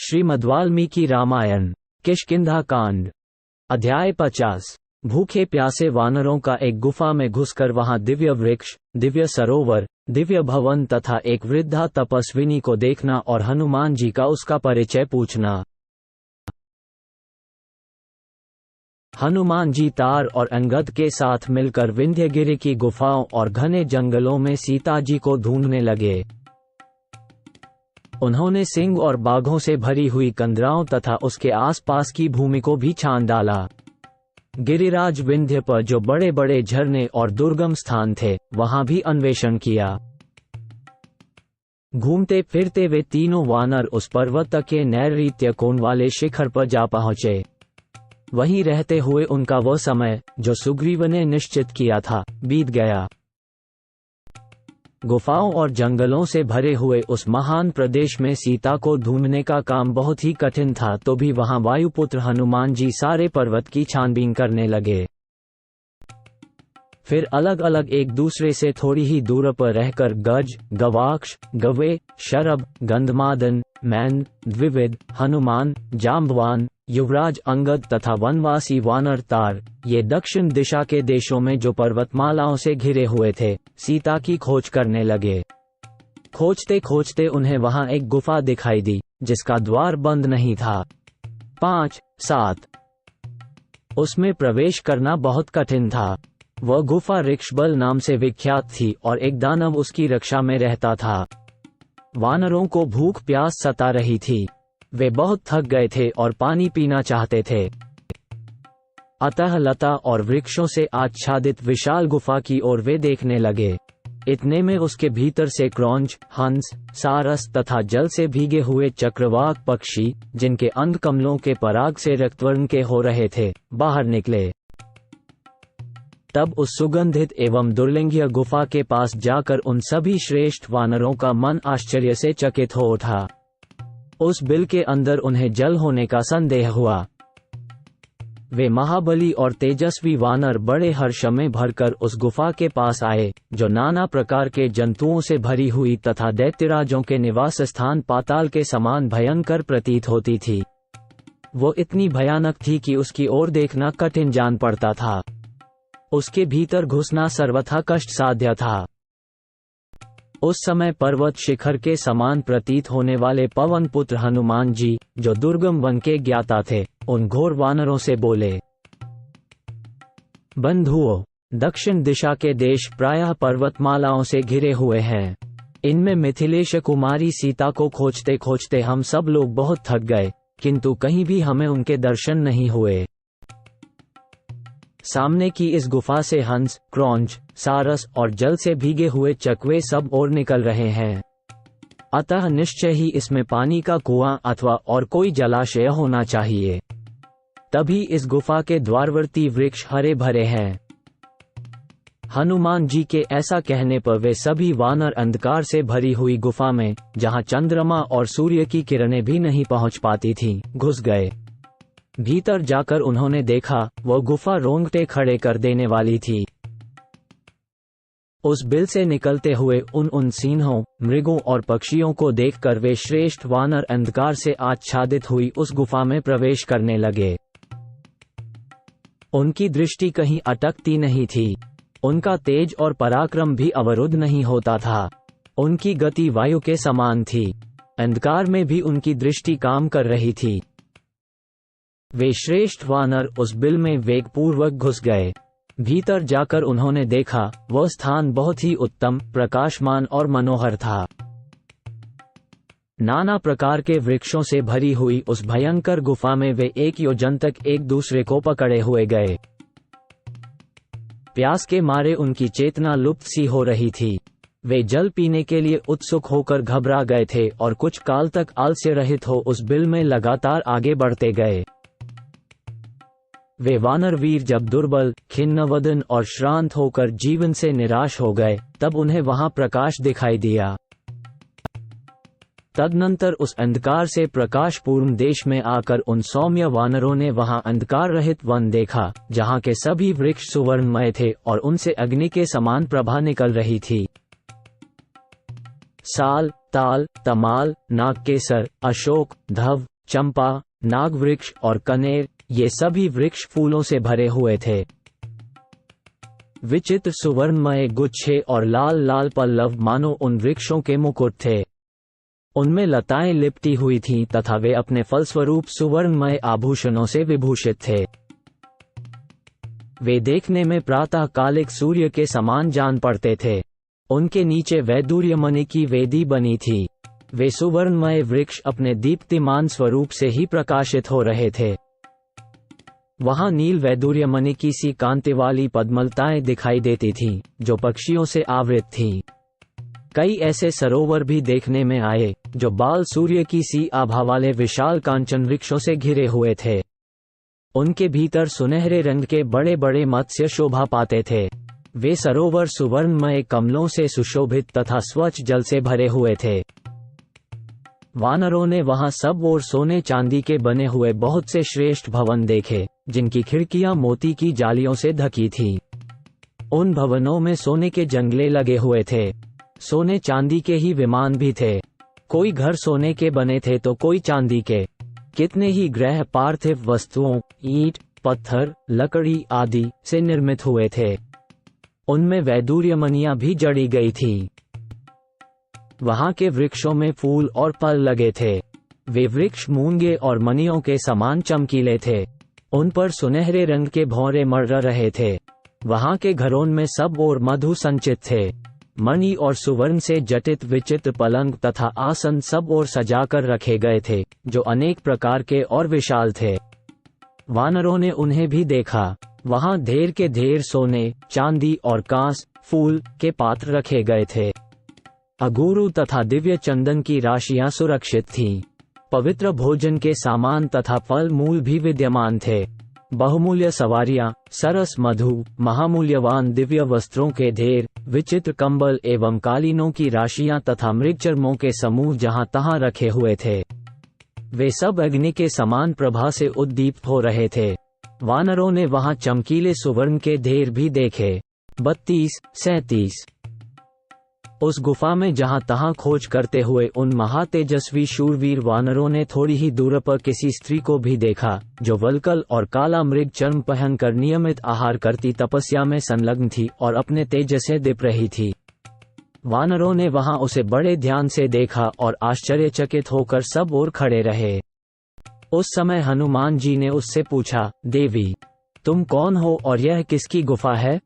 श्रीमद्वाल्मीकि रामायण किष्किंधा कांड अध्याय 50। भूखे प्यासे वानरों का एक गुफा में घुसकर वहां दिव्य वृक्ष, दिव्य सरोवर, दिव्य भवन तथा एक वृद्धा तपस्विनी को देखना और हनुमान जी का उसका परिचय पूछना। हनुमान जी तार और अंगद के साथ मिलकर विंध्यगिरि की गुफाओं और घने जंगलों में सीता जी को ढूंढने लगे। उन्होंने सिंह और बाघों से भरी हुई कंदराओं तथा उसके आसपास की भूमि को भी छान डाला। गिरिराज विंध्य पर जो बड़े बड़े झरने और दुर्गम स्थान थे, वहां भी अन्वेषण किया। घूमते फिरते वे तीनों वानर उस पर्वत के नैऋत्य कोण वाले शिखर पर जा पहुंचे। वहीं रहते हुए उनका वह समय, जो सुग्रीव ने निश्चित किया था, बीत गया। गुफाओं और जंगलों से भरे हुए उस महान प्रदेश में सीता को ढूंढने का काम बहुत ही कठिन था, तो भी वहां वायुपुत्र हनुमान जी सारे पर्वत की छानबीन करने लगे। फिर अलग अलग एक दूसरे से थोड़ी ही दूर पर रहकर गज, गवाक्ष, गवे, शरभ, गंधमादन, मैन, द्विविद, हनुमान, जाम्बवान, युवराज अंगद तथा वनवासी वानर तार, ये दक्षिण दिशा के देशों में जो पर्वतमालाओं से घिरे हुए थे, सीता की खोज करने लगे। खोजते खोजते उन्हें वहां एक गुफा दिखाई दी, जिसका द्वार बंद नहीं था। 5, 7 उसमें प्रवेश करना बहुत कठिन था। वह गुफा ऋक्षबल नाम से विख्यात थी और एक दानव उसकी रक्षा में रहता था। वानरों को भूख प्यास सता रही थी। वे बहुत थक गए थे और पानी पीना चाहते थे। अतः लता और वृक्षों से आच्छादित विशाल गुफा की ओर वे देखने लगे। इतने में उसके भीतर से क्रौंच, हंस, सारस तथा जल से भीगे हुए चक्रवाक पक्षी, जिनके अंग कमलों के पराग से रक्तवर्ण के हो रहे थे, बाहर निकले। तब उस सुगंधित एवं दुर्लिंघ्य गुफा के पास जाकर उन सभी श्रेष्ठ वानरों का मन आश्चर्य से चकित हो उठा। उस बिल के अंदर उन्हें जल होने का संदेह हुआ। वे महाबली और तेजस्वी वानर बड़े हर्ष में भरकर उस गुफा के पास आए, जो नाना प्रकार के जंतुओं से भरी हुई तथा दैत्यराजों के निवास स्थान पाताल के समान भयंकर प्रतीत होती थी। वो इतनी भयानक थी कि उसकी ओर देखना कठिन जान पड़ता था। उसके भीतर घुसना सर्वथा कष्ट साध्य था। उस समय पर्वत शिखर के समान प्रतीत होने वाले पवन पुत्र हनुमान जी, जो दुर्गम वन के ज्ञाता थे, उन घोर वानरों से बोले, बंधुओं, दक्षिण दिशा के देश प्रायः पर्वतमालाओं से घिरे हुए हैं। इनमें मिथिलेश कुमारी सीता को खोजते खोजते हम सब लोग बहुत थक गए, किंतु कहीं भी हमें उनके दर्शन नहीं हुए। सामने की इस गुफा से हंस, क्रौंच, सारस और जल से भीगे हुए चकवे सब ओर निकल रहे हैं। अतः निश्चय ही इसमें पानी का कुआं अथवा और कोई जलाशय होना चाहिए। तभी इस गुफा के द्वारवर्ती वृक्ष हरे भरे हैं। हनुमान जी के ऐसा कहने पर वे सभी वानर अंधकार से भरी हुई गुफा में, जहां चंद्रमा और सूर्य की किरणें भी नहीं पहुंच पाती थीं, घुस गए। भीतर जाकर उन्होंने देखा, वह गुफा रोंगटे खड़े कर देने वाली थी। उस बिल से निकलते हुए उन सिंहों, मृगों और पक्षियों को देखकर वे श्रेष्ठ वानर अंधकार से आच्छादित हुई उस गुफा में प्रवेश करने लगे। उनकी दृष्टि कहीं अटकती नहीं थी। उनका तेज और पराक्रम भी अवरुद्ध नहीं होता था। उनकी गति वायु के समान थी। अंधकार में भी उनकी दृष्टि काम कर रही थी। वे श्रेष्ठ वानर उस बिल में वेगपूर्वक घुस गए। भीतर जाकर उन्होंने देखा, वह स्थान बहुत ही उत्तम, प्रकाशमान और मनोहर था। नाना प्रकार के वृक्षों से भरी हुई उस भयंकर गुफा में वे एक योजन तक एक दूसरे को पकड़े हुए गए। प्यास के मारे उनकी चेतना लुप्त सी हो रही थी। वे जल पीने के लिए उत्सुक होकर घबरा गए थे और कुछ काल तक आलस्य रहित हो उस बिल में लगातार आगे बढ़ते गए। वे वानरवीर जब दुर्बल, खिन्नवदन और श्रांत होकर जीवन से निराश हो गए, तब उन्हें वहां प्रकाश दिखाई दिया। तदनंतर उस अंधकार से प्रकाशपूर्ण देश में आकर उन सौम्य वानरों ने वहां अंधकार रहित वन देखा, जहां के सभी वृक्ष सुवर्णमय थे और उनसे अग्नि के समान प्रभा निकल रही थी। साल, ताल, तमाल, नागकेसर, अशोक, धव, चंपा, नागवृक्ष और कनेर, ये सभी वृक्ष फूलों से भरे हुए थे। विचित्र सुवर्णमय गुच्छे और लाल लाल पल्लव मानो उन वृक्षों के मुकुट थे। उनमें लताएं लिपटी हुई थीं तथा वे अपने फलस्वरूप सुवर्णमय आभूषणों से विभूषित थे। वे देखने में प्रातःकालिक सूर्य के समान जान पड़ते थे। उनके नीचे वैदूर्य मणि की वेदी बनी थी। वे सुवर्णमय वृक्ष अपने दीप्तिमान स्वरूप से ही प्रकाशित हो रहे थे। वहां नील वैदूर्य मणि की सी कांति वाली पद्मलताएं दिखाई देती थीं, जो पक्षियों से आवृत थीं। कई ऐसे सरोवर भी देखने में आए, जो बाल सूर्य की सी आभा वाले विशाल कांचन वृक्षों से घिरे हुए थे। उनके भीतर सुनहरे रंग के बड़े बड़े मत्स्य शोभा पाते थे। वे सरोवर सुवर्णमय कमलों से सुशोभित तथा स्वच्छ जल से भरे हुए थे। वानरों ने वहां सब ओर सोने चांदी के बने हुए बहुत से श्रेष्ठ भवन देखे, जिनकी खिड़कियां मोती की जालियों से ढकी थीं। उन भवनों में सोने के जंगले लगे हुए थे। सोने चांदी के ही विमान भी थे। कोई घर सोने के बने थे तो कोई चांदी के। कितने ही ग्रह पार्थिव वस्तुओं, ईंट, पत्थर, लकड़ी आदि से निर्मित हुए थे। उनमें वैदूर्य मणियां भी जड़ी गई थीं। वहां के वृक्षों में फूल और फल लगे थे। वे वृक्ष मूंगे और मणियों के समान चमकीले थे। उन पर सुनहरे रंग के भौरे मर्र रहे थे। वहां के घरों में सब ओर मधु संचित थे। मणि और सुवर्ण से जटित विचित्र पलंग तथा आसन सब ओर सजाकर रखे गए थे, जो अनेक प्रकार के और विशाल थे। वानरों ने उन्हें भी देखा। वहां ढेर के ढेर सोने, चांदी और कांस, फूल के पात्र रखे गए थे। अगुरु तथा दिव्य चंदन की राशियां सुरक्षित थीं। पवित्र भोजन के सामान तथा फल मूल भी विद्यमान थे। बहुमूल्य सवारियां, सरस मधु, महामूल्यवान दिव्य वस्त्रों के ढेर, विचित्र कंबल एवं कालीनों की राशियां तथा मृगचर्मों के समूह जहां तहां रखे हुए थे। वे सब अग्नि के समान प्रभा से उद्दीप्त हो रहे थे। वानरों ने वहां चमकीले सुवर्ण के ढेर भी देखे। 32-37 उस गुफा में जहां तहां खोज करते हुए उन महातेजस्वी शूरवीर वानरों ने थोड़ी ही दूर पर किसी स्त्री को भी देखा, जो वल्कल और काला मृग चर्म पहनकर नियमित आहार करती तपस्या में संलग्न थी और अपने तेज से दीप रही थी। वानरों ने वहां उसे बड़े ध्यान से देखा और आश्चर्यचकित होकर सब ओर खड़े रहे। उस समय हनुमान जी ने उससे पूछा, देवी, तुम कौन हो और यह किसकी गुफा है?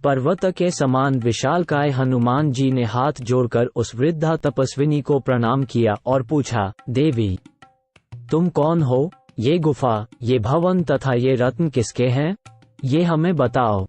पर्वत के समान विशालकाय हनुमान जी ने हाथ जोड़कर उस वृद्धा तपस्विनी को प्रणाम किया और पूछा, देवी, तुम कौन हो? ये गुफा, ये भवन तथा ये रत्न किसके हैं? ये हमें बताओ।